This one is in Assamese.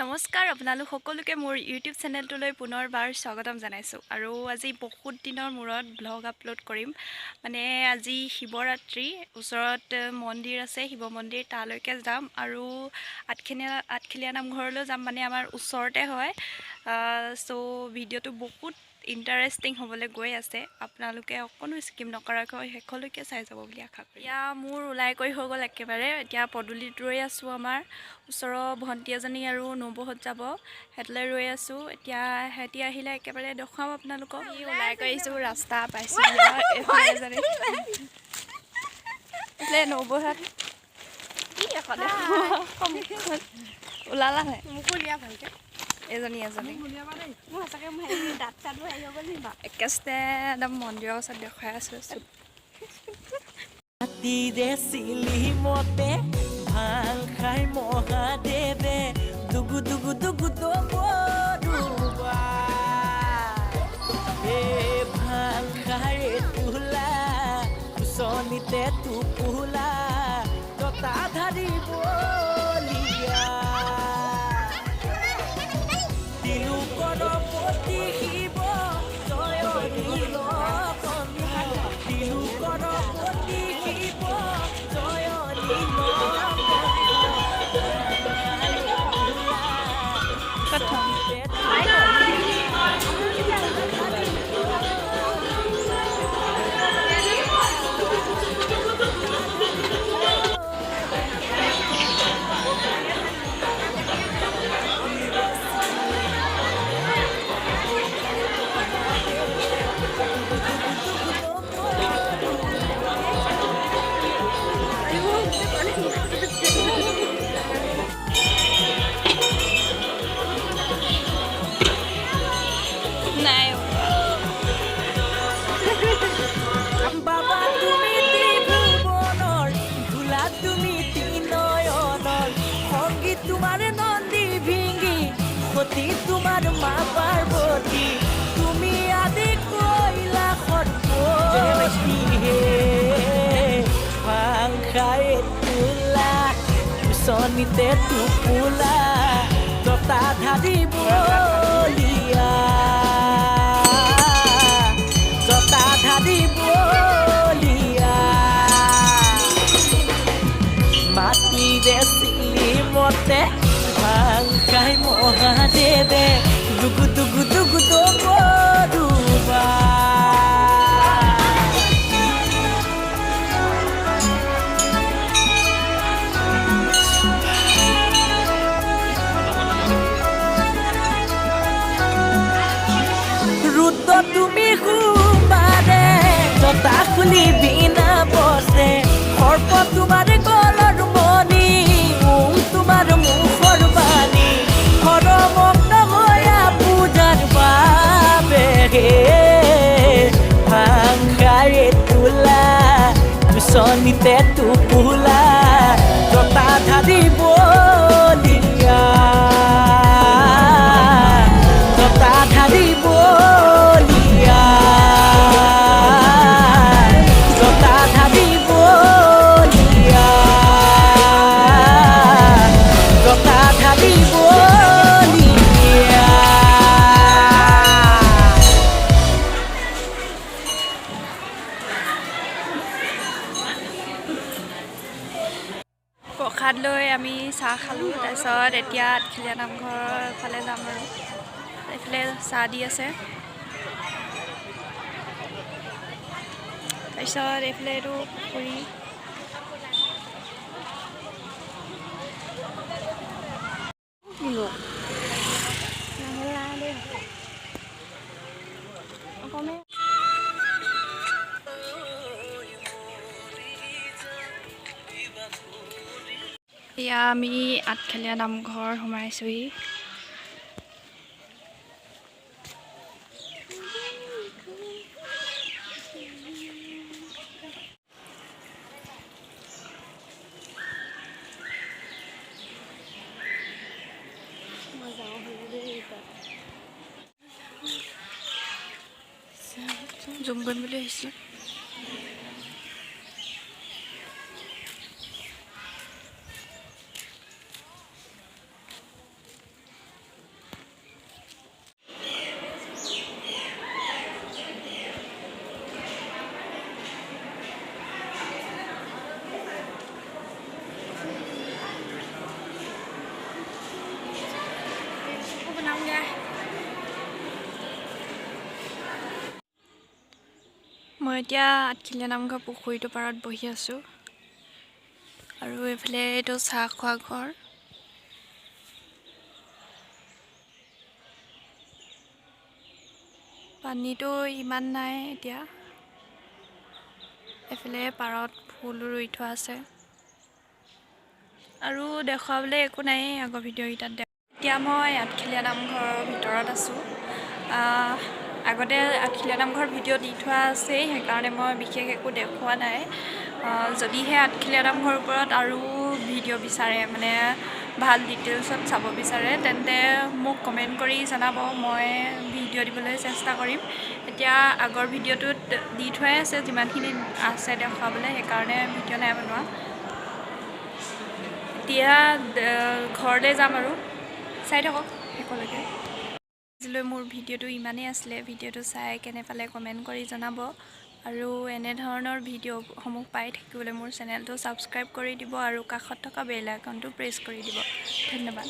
নমস্কাৰ আপোনালোক সকলোকে মোৰ ইউটিউব চেনেলটোলৈ পুনৰবাৰ স্বাগতম জনাইছোঁ আৰু আজি বহুত দিনৰ মূৰত ব্লগ আপলোড কৰিম মানে আজি শিৱৰাত্ৰি ওচৰত মন্দিৰ আছে শিৱ মন্দিৰ তালৈকে যাম আৰু আঠখেলীয়া নামঘৰলৈ যাম মানে আমাৰ ওচৰতে হয় সো ভিডিঅ'টো বহুত ইণ্টাৰেষ্টিং হ'বলৈ গৈ আছে আপোনালোকে অকণো স্কিপ নকৰাকৈ শেষলৈকে চাই যাব বুলি আশা কৰোঁ। এতিয়া মোৰ ওলাই কৰি হৈ গ'ল একেবাৰে এতিয়া পদূলিত ৰৈ আছোঁ আমাৰ ওচৰৰ ভণ্টি এজনী আৰু নবৌহঁত যাব সিহঁতলৈ ৰৈ আছোঁ এতিয়া সিহঁতি আহিলে একেবাৰে দেখুৱাম আপোনালোকক ওলাই কৰি আহিছোঁ ৰাস্তা পাইছোঁ এইফালে নবৌহঁত কি এখন ওলালা নাই মোকো দিয়া ভালকৈ এজনী একেষ্টে একদম মন্দিৰৰ ওচৰত দেখুৱাই আছোঁ মতে ভাং খাই মহাদেৱে দুগু দুগু দুগু দুবা ভাং খাই তোলা কুচনিতে টোপোলা ততা ধাৰিব গণপতি শিৱ জয় নীল গণপতি শিৱ জয় নীল তোমাৰ মা পাৰ্বতী তুমি আদি কৈলা সৰ্বতী হে ভাং খাই তোলা কুচনিতে টোপোলা ততা ধাৰিব ততা ধাৰিব মাটিৰে চিলি মতে ভাং খাই মহাদেৱে দুগু দুগু দুগু দুবা ৰুদ্ৰ তুমি সোমাৰে জতা খুলি বিনা বসে সৰ্প তোমাৰ গলৰ মণি তোমাৰ মুখৰ বাণী সৰমগ্ন হৈয়া পূজাৰ বাবে ভাং খাই তোলা কুচনিতে টোপোলা জতা ধাৰিব জতা ধাৰিব জতা ধাৰিব জতা ধাৰিব প্ৰসাদ লৈ আমি চাহ খালোঁ তাৰপিছত এতিয়া আঠখেলীয়া নামঘৰৰ ফালে যাম আৰু এইফালে চাহ দি আছে তাৰপিছত এইফালে এইটো পুখুৰী এয়া আমি আঠখেলীয়া নামঘৰ সোমাইছোঁহি জুম কৰিম বুলি আহিছিলোঁ বনামগৈ মই এতিয়া আঠখিলীয়া নামঘৰ পুখুৰীটোৰ পাৰত বহি আছোঁ আৰু এইফালে এইটো চাহ খোৱা ঘৰ পানীটো ইমান নাই এতিয়া এইফালে পাৰত ফুল ৰুই থোৱা আছে আৰু দেখুৱাবলৈ একো নাই আগৰ ভিডিঅ'কেইটাত এতিয়া মই আঠখিলীয়া নামঘৰৰ ভিতৰত আছোঁ আগতে আঠখিলীয়া নামঘৰ ভিডিঅ' দি থোৱা আছেই সেইকাৰণে মই বিশেষ একো দেখুওৱা নাই যদিহে আঠখিলীয়া নামঘৰৰ ওপৰত আৰু ভিডিঅ' বিচাৰে মানে ভাল ডিটেইলছত চাব বিচাৰে তেন্তে মোক কমেণ্ট কৰি জনাব মই ভিডিঅ' দিবলৈ চেষ্টা কৰিম এতিয়া আগৰ ভিডিঅ'টোত দি থোৱাই আছে যিমানখিনি আছে দেখুৱাবলৈ সেইকাৰণে ভিডিঅ' নাই বনোৱা এতিয়া ঘৰলৈ যাম আৰু চাই থাকক শেষলৈকে আজিলৈ মোৰ ভিডিঅ'টো ইমানেই আছিলে ভিডিঅ'টো চাই কেনে পালে কমেণ্ট কৰি জনাব আৰু এনেধৰণৰ ভিডিঅ'সমূহ পাই থাকিবলৈ মোৰ চেনেলটো ছাবস্ক্ৰাইব কৰি দিব আৰু কাষত থকা বেল আইকনটো প্ৰেছ কৰি দিব ধন্যবাদ